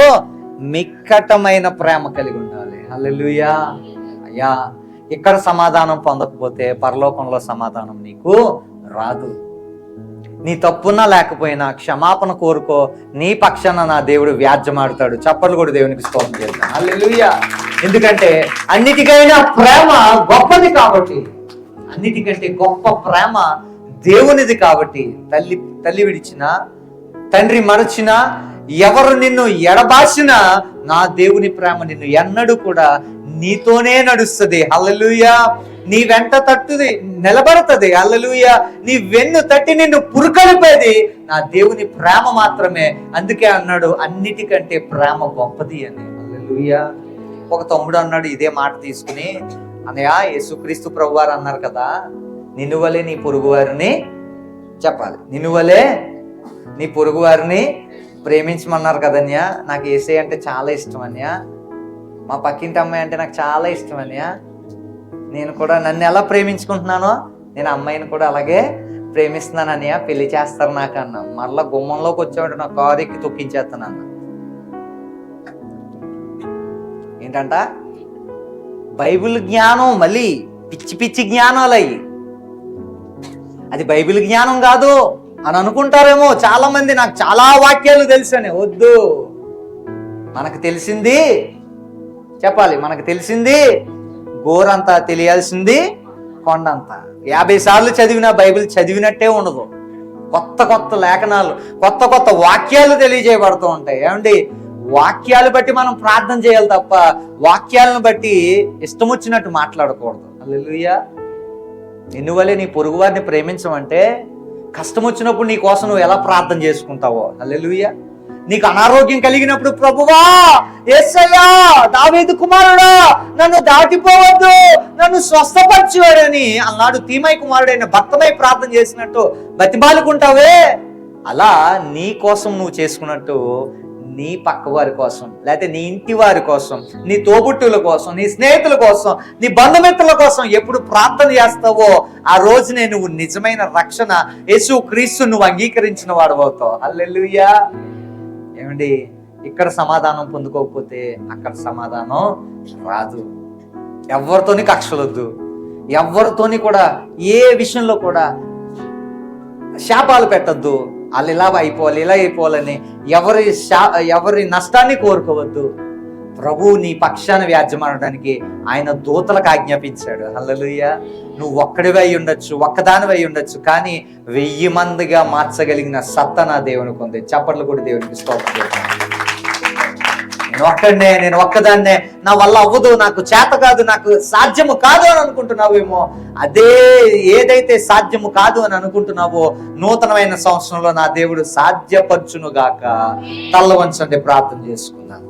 మిక్కటమైన ప్రేమ కలిగి ఉండాలి. హల్లెలూయా. అయ్యా, ఇక్కడ సమాధానం పొందకపోతే పరలోకంలో సమాధానం నీకు రాదు. నీ తప్పున్నా లేకపోయినా క్షమాపణ కోరుకో, నీ పక్షాన నా దేవుడు వ్యాజ్యమాడుతాడు. చప్పట్లు కూడా దేవునికి స్తోత్రం చేద్దాం. హల్లెలూయా. ఎందుకంటే అన్నిటికైనా ప్రేమ గొప్పది కాబట్టి, అన్నిటికంటే గొప్ప ప్రేమ దేవునిది కాబట్టి. తల్లి విడిచినా, తండ్రి మరచినా, ఎవరు నిన్ను ఎడబాసినా నా దేవుని ప్రేమ నిన్ను ఎన్నడూ కూడా నీతోనే నడుస్తుంది. హల్లెలూయా. నీ వెంట తట్టుది, నిలబడుతుంది. హల్లెలూయా. నీ వెన్ను తట్టి నిన్ను పురుకొల్పేది నా దేవుని ప్రేమ మాత్రమే. అందుకే అన్నాడు, అన్నిటికంటే ప్రేమ గొప్పది అని. హల్లెలూయా. ఒక తమ్ముడు అన్నాడు ఇదే మాట తీసుకుని, అన్నయ్య, యేసుక్రీస్తు ప్రభువారు అన్నారు కదా, నిన్ను వలే నీ పొరుగు వారిని చెప్పాలి, నిన్ను వలే నీ పొరుగు వారిని ప్రేమించమన్నారు కదన్యా, నాకు యేసయ్య అంటే చాలా ఇష్టం అన్యా, మా పక్కింటి అమ్మాయి అంటే నాకు చాలా ఇష్టం అన్యా, నేను కూడా నన్ను ఎలా ప్రేమించుకుంటున్నానో నేను అమ్మాయిని కూడా అలాగే ప్రేమిస్తున్నాను అన్నయ్య, పెళ్లి చేస్తారు నాకు అన్న. మరలా గుమ్మంలోకి వచ్చాడు, నా కారు ఎక్కి తొక్కించేస్తాను అన్న. ఏంటంట బైబిల్ జ్ఞానం, మళ్ళీ పిచ్చి పిచ్చి జ్ఞానాలు అయ్యి, అది బైబిల్ జ్ఞానం కాదు అని అనుకుంటారేమో చాలా మంది. నాకు చాలా వాక్యాలు తెలుసని. వద్దు, మనకు తెలిసింది చెప్పాలి. మనకు తెలిసింది గోరంతా, తెలియాల్సింది కొండంతా. 50 సార్లు చదివిన బైబిల్ చదివినట్టే ఉండదు. కొత్త కొత్త లేఖనాలు, కొత్త కొత్త వాక్యాలు తెలియజేయబడుతూ ఉంటాయి. ఏమండి, వాక్యాలు బట్టి మనం ప్రార్థన చేయాలి తప్ప వాక్యాలను బట్టి ఇష్టం వచ్చినట్టు మాట్లాడకూడదు. హల్లెలూయా. ఎందువల్లే నీ పొరుగు వారిని ప్రేమించమంటే, కష్టం వచ్చినప్పుడు నీ కోసం నువ్వు ఎలా ప్రార్థన చేసుకుంటావో. హల్లెలూయా. నీకు అనారోగ్యం కలిగినప్పుడు, ప్రభువా యేసయ్యా దావీదు కుమారుడా నన్ను దాటిపోవద్దు, నన్ను స్వస్థపరచువాడని అన్నాడు తీమై కుమారుడైన భర్తమై ప్రార్థన చేసినట్టు బతిమాలుకుంటావే, అలా నీ కోసం నువ్వు చేసుకున్నట్టు నీ పక్క వారి కోసం, లేకపోతే నీ ఇంటి వారి కోసం, నీ తోబుట్టుల కోసం, నీ స్నేహితుల కోసం, నీ బంధుమిత్రుల కోసం ఎప్పుడు ప్రార్థన చేస్తావో ఆ రోజునే నువ్వు నిజమైన రక్షణ యేసు క్రీస్తు నువ్వు అంగీకరించిన వాడు అవుతావు. హల్లెలూయా. ఏమండి, ఇక్కడ సమాధానం పొందుకోకపోతే అక్కడ సమాధానం రాదు. ఎవరితోని కక్షలొద్దు, ఎవరితోని కూడా ఏ విషయంలో కూడా శాపాలు పెట్టద్దు. వాళ్ళు ఇలా అయిపోవాలి, ఇలా అయిపోవాలని ఎవరి నష్టాన్ని కోరుకోవద్దు. ప్రభువు నీ పక్షాన వ్యాజ్యమాడడానికి ఆయన దూతలకు ఆజ్ఞాపించాడు. హల్లెలూయా. నువ్వు ఒక్కడివి అయి ఉండొచ్చు, ఒక్కదానివి అయి ఉండొచ్చు, కానీ 1000 మందిగా మార్చగలిగిన సత్తా నా దేవునికి ఉంది. చప్పట్లు కూడా దేవునికి స్తోత్రం చేస్తాను. నేను ఒక్కదాన్నే, నా వల్ల అవ్వదు, నాకు చేత కాదు, నాకు సాధ్యము కాదు అని అనుకుంటున్నావేమో. అదే ఏదైతే సాధ్యము కాదు అని అనుకుంటున్నావో నూతనమైన సంవత్సరంలో నా దేవుడు సాధ్యపరచునుగాక. తల్ల వంచండి, ప్రార్థన చేసుకున్నాను.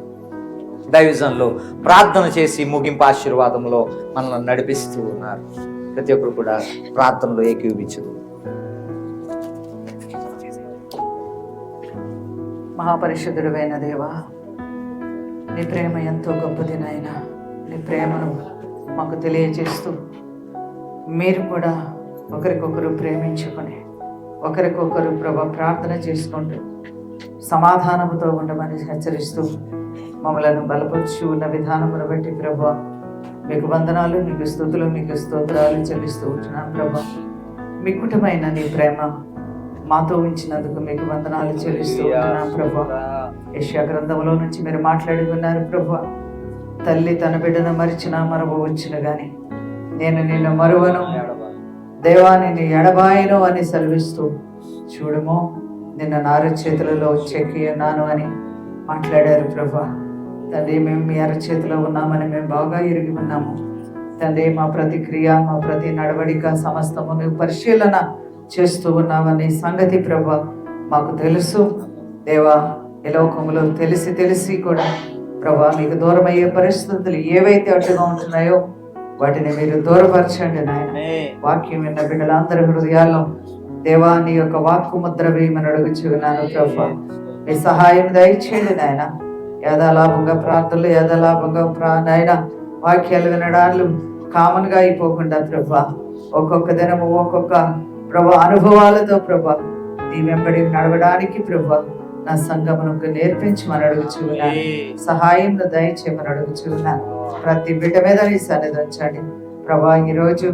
దైవజనులు ప్రార్థన చేసి ముగింపు ఆశీర్వాదంలో మనల్ని నడిపిస్తూ ఉన్నారు. ప్రతి ఒక్కరు కూడా ప్రార్థనలో ఏకీభవించు. మహాపరిశుద్ధుడైన దేవా, నీ ప్రేమ ఎంతో గొప్పది నాయనా. నీ ప్రేమను మాకు తెలియజేస్తూ మీరు కూడా ఒకరికొకరు ప్రేమించుకొని ఒకరికొకరు ప్రభా ప్రార్థన చేసుకుంటూ సమాధానముతో ఉండమని హెచ్చరిస్తూ మమ్మలను బలపరుచు ఉన్న విధానమును బట్టి ప్రభా మీకు వందనాలు, మీకు స్తుతులు, మీకు స్తోత్రాలు చెల్లిస్తూ ఉంటున్నాను ప్రభా. మిక్కుటమైన నీ ప్రేమ మాతో ఉంచినందుకు మీకు వందనాలు చెల్లిస్తూ ఉంటున్నాను ప్రభా. యెషయా గ్రంథంలో నుంచి మీరు మాట్లాడుకున్నారు ప్రభా, తల్లి తన బిడ్డను మరిచినా మరవచ్చును గాని నేను నిన్ను మరువను, దేవా నిన్ను ఎడబాయను అని సెలవిస్తూ, చూడము నిన్న నార చేతులలో చెక్కి ఉన్నాను అని మాట్లాడారు ప్రభా. తండ్రి, మేము మీ అరచేతిలో ఉన్నామని మేము బాగా ఎరిగి ఉన్నాము తండ్రి. మా ప్రతి క్రియ, మా ప్రతి నడవడిక సమస్తము నువ్వు పరిశీలన చేస్తూ ఉన్నామని సంగతి ప్రభా మాకు తెలుసు దేవా. ఈ లోకంలో తెలిసి కూడా ప్రభా మీకు దూరం అయ్యే పరిస్థితులు ఏవైతే అడ్డుగా ఉంటున్నాయో వాటిని మీరు దూరపరచండి నాయన. వాక్యం విన్న బిడ్డలందరి హృదయాల్లో దేవా నీ యొక్క వాక్కు ముద్ర వేయమని అడుగుచున్నాను ప్రభా. మీ సహాయం దయచేయండి నాయన. యథాలాభంగా ప్రార్థనలు, యథాలాభంగా నాయన వాక్యాలు వినడాలు కామన్ గా అయిపోకుండా ప్రభా, ఒక్కొక్క దినము ఒక్కొక్క ప్రభా అనుభవాలతో ప్రభా నీ వెంబడి నడవడానికి ప్రభా నా సంగమునకు నేర్పించమని అడుగుచున్నాను. సహాయం దయచేయమని అడుగుచున్నాను. ప్రతి బిడ్డ మీద నీ సన్నిధి ఉంచండి ప్రభా. ఈరోజు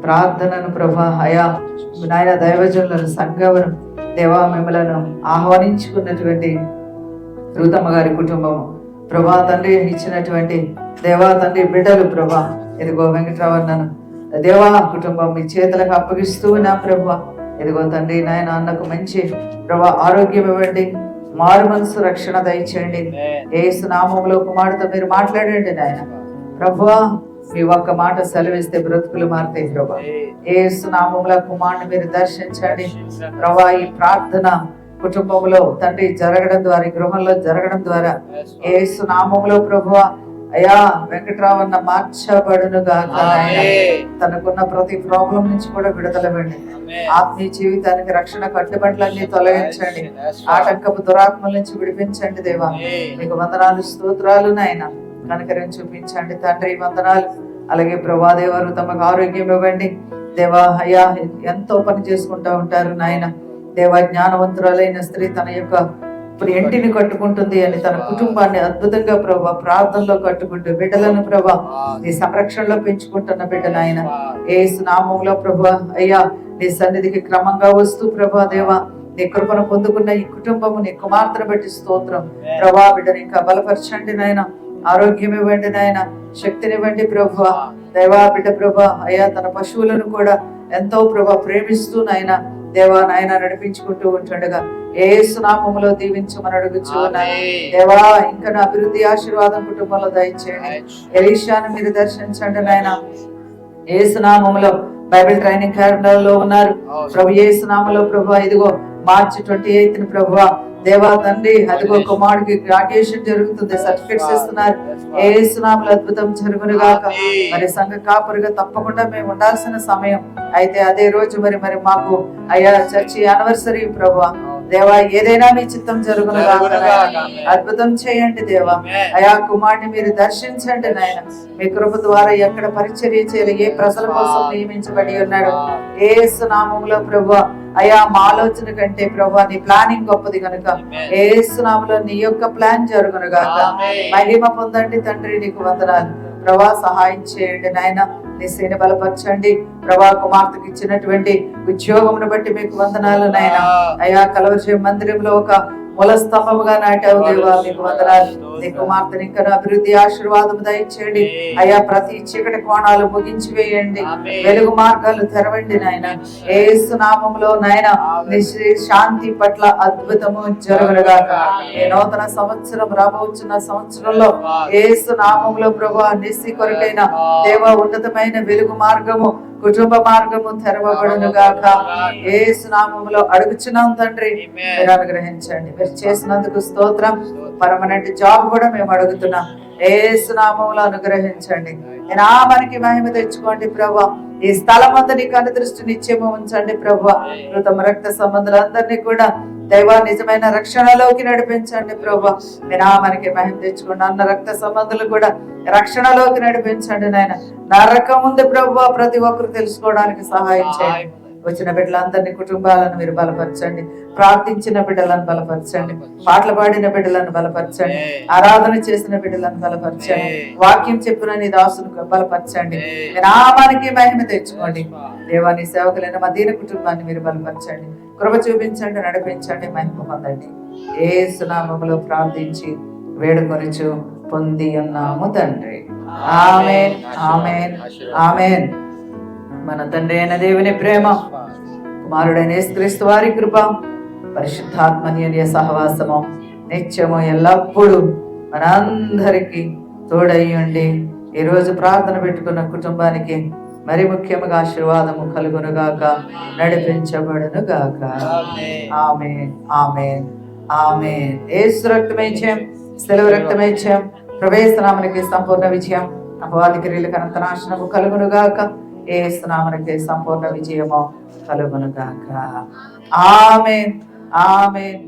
ప్రార్థనను ప్రభా అయా నాయన దైవజనులను సంగమును దేవా మిమ్మలను ఆహ్వానించుకున్నటువంటి రుతమ్మ గారి కుటుంబము ప్రభా తండ్రి ఇచ్చినటువంటి దేవా తండ్రి బిడ్డలు ప్రభా ఇదిగో వెంకటరావన్నను దేవా కుటుంబం మీ చేతులకు అప్పగిస్తూ నా ప్రభా. ఇదిగో తండ్రి నాయన అన్నకు మంచి ప్రభా ఆరోగ్యం ఇవ్వండి, మారు మనసు రక్షణ దయచేయండి. యేసు నామములో కుమారుడితో మీరు మాట్లాడండి నాయన ప్రభువా. మీ ఒక్క మాట సెలవిస్తే బ్రతుకులు మారుతాయి ప్రభా. యేసు నామములో కుమారుని మీరు దర్శించండి ప్రభా. ఈ ప్రార్థన కుటుంబంలో తండ్రి జరగడం ద్వారా, గృహంలో జరగడం ద్వారా యేసు నామములో ప్రభువా అయ్యా వెంకట్రావన్న మార్చబడును గాక నాయన. తనకున్న ప్రతి ప్రాబ్లం నుంచి కూడా విడుదలవ్వండి. ఆత్మీయ జీవితానికి రక్షణ కట్టుబడులన్నీ తొలగించండి. ఆటంకపు దురాత్మల నుంచి విడిపించండి దేవా. మీకు వందనాలు స్తోత్రాలు నాయన. కనికరం చూపించండి తండ్రి, వందనాలు. అలాగే ప్రభాదేవారు తమకు ఆరోగ్యం ఇవ్వండి దేవా. అయ్యా ఎంతో పని చేసుకుంటా ఉంటారు నాయన దేవా. జ్ఞానవంతురాలైన స్త్రీ తన యొక్క ఇప్పుడు ఇంటిని కట్టుకుంటుంది అని తన కుటుంబాన్ని అద్భుతంగా ప్రభా ప్రార్థనలో కట్టుకుంటూ బిడ్డలను ప్రభా నీ సంరక్షణలో పెంచుకుంటున్న బిడ్డ నాయన యేసు నామములో ప్రభా అయ్యా నీ సన్నిధికి క్రమంగా వస్తూ ప్రభా దేవా నీ కృపను పొందుకున్న ఈ కుటుంబము నీ కుమార్తెను బట్టి స్తోత్రం ప్రభా. బిడ్డని ఇంకా బలపరచండి నాయన. ఆరోగ్యం ఇవ్వండి నాయన. శక్తినివ్వండి ప్రభా దేవా. బిడ్డ ప్రభా అయ్యా తన పశువులను కూడా ఎంతో ప్రభా ప్రేమిస్తూ నాయన దేవా నాయన నడిపించుకుంటూ ఉంటుండగా యేసు నామములో దీవించమని అడుగుచున్నాను దేవా. ఇంకా నా అభివృద్ధి ఆశీర్వాదం కుటుంబంలో దయచేయండి. ఎలీషాను మీరు దర్శించండి నాయన యేసు నామములో. బైబిల్ ట్రైనింగ్ కేంద్రాల్లో ఉన్నారు ప్రభు యేసు నామములో ప్రభు. ఇదిగో మార్చి 28 ప్రభు దేవా తండ్రి అదిగో కుమారుడికి గ్రాడ్యుయేషన్ జరుగుతుంది, సర్టిఫికెట్స్ ఇస్తున్నారు. యేసు నామములో అద్భుతం జరుగును గాక. మరి సంఘ కాపురుగా తప్పకుండా మేము ఉండాల్సిన సమయం అయితే అదే రోజు మరి మాకు అయ్యా చర్చి యానివర్సరీ ప్రభు దేవా. ఏదైనా మీ చిత్తం జరుగును గాక. అద్భుతం చేయండి దేవా. అయా కుమారుని మీరు దర్శించండి నాయన. మీ కృప ద్వారా ఎక్కడ పరిచర్య చేయాలి, ఏ ప్రజల కోసం నియమించబడి ఉన్నాడు యేసు నామములో ప్రభు. అయా మా ఆలోచన కంటే ప్రభా నీ ప్లానింగ్ గొప్పది కనుక యేసు నామములో నీ యొక్క ప్లాన్ జరుగును గాక. మహిమ పొందండి తండ్రి. నీకు వందనాలు ప్రభా. సహాయం చేయండి నాయన. నీ సేన బలపరచండి ప్రభా. కుమార్తెకి ఇచ్చినటువంటి ఉద్యోగమును బట్టి మీకు వందనాలు నాయన. అయా కలవరి మందిరంలో ఒక మూల స్తంభముగా నాటావు దేవా. మీకు వందనాలు. నీ కుమార్తెని ఇంకా అభివృద్ధి ఆశీర్వాదం దయచేయండి అయా. ప్రతి చీకటి కోణాలు ముగించి వేయండి. వెలుగు మార్గాలు తెరవండి నాయన యేసు నామములో నాయన. నీ శాంతి పట్ల అద్భుతము జరుగునుగాక. ఈ నూతన సంవత్సరం రాబోచున్న సంవత్సరంలో యేసు నామములో ప్రభు నిస్సి కొరకైన దేవా ఉన్నతమైన వెలుగు మార్గము కుటుంబ మార్గము తెరవబడును గాక. యేసు నామములో అడుగుచున్నాం తండ్రి. మీరు అనుగ్రహించండి. మీరు చేసినందుకు స్తోత్రం. పర్మనెంట్ జాబ్ కూడా మేము అడుగుతున్నాం. యేసు నామములో అనుగ్రహించండి. నామానికి మహిమ తెచ్చుకోండి ప్రభా. ఈ స్థలం అంతా నీకు అనుదృష్టి నిత్యము ఉంచండి ప్రభా. తమ రక్త సంబంధులందరినీ కూడా దైవ నిజమైన రక్షణలోకి నడిపించండి ప్రభా. మీ నామానికి మహిమ తెచ్చుకోండి. అన్న రక్త సంబంధులు కూడా రక్షణలోకి నడిపించండి నాయన. నరకం ఉంది ప్రభా. ప్రతి ఒక్కరు తెలుసుకోవడానికి సహాయం చేయండి. వచ్చిన బిడ్డలందరినీ కుటుంబాలను మీరు బలపరచండి. ప్రార్థించిన బిడ్డలను బలపరచండి. పాటలు పాడిన బిడ్డలను బలపరచండి. ఆరాధన చేసిన బిడ్డలను బలపరచండి. వాక్యం చెప్పిన నీ దాసును బలపరచండి. నామానికి మహిమ తెచ్చుకోండి దేవాని. సేవకులైన మా దీన కుటుంబాన్ని మీరు బలపరచండి. కృప చూపించండి, నడిపించండి, మహిమ పొందండి. యేసు నామములో ప్రార్థించి వేడుకొనుచు పొంది ఉన్నాము తండ్రి. ఆమేన్, ఆమేన్, ఆమేన్. మన తండ్రి అయిన దేవుని ప్రేమ, కుమారుడైన యేసుక్రీస్తు వారి కృప, పరిశుద్ధాత్మనీయ సహవాసము నిత్యము ఎల్లప్పుడూ మనందరికీ తోడయ్యండి. ఈరోజు ప్రార్థన పెట్టుకున్న కుటుంబానికి మరి ముఖ్యముగా ఆశీర్వాదము కలుగునుగాక, నడిపించబడునుగాక. ఆమేన్, ఆమేన్, ఆమేన్. యేసు రక్తమేచ్యం, సెలవు రక్తమేచ్యం, ప్రవేశనామనికి సంపూర్ణ విజయం, అపవాది క్రియలకు అనంత నాశనము కలుగునుగాక. యేసు నామమునకే సంపూర్ణ విజయము కలుగునుగాక. ఆమేన్, ఆమేన్.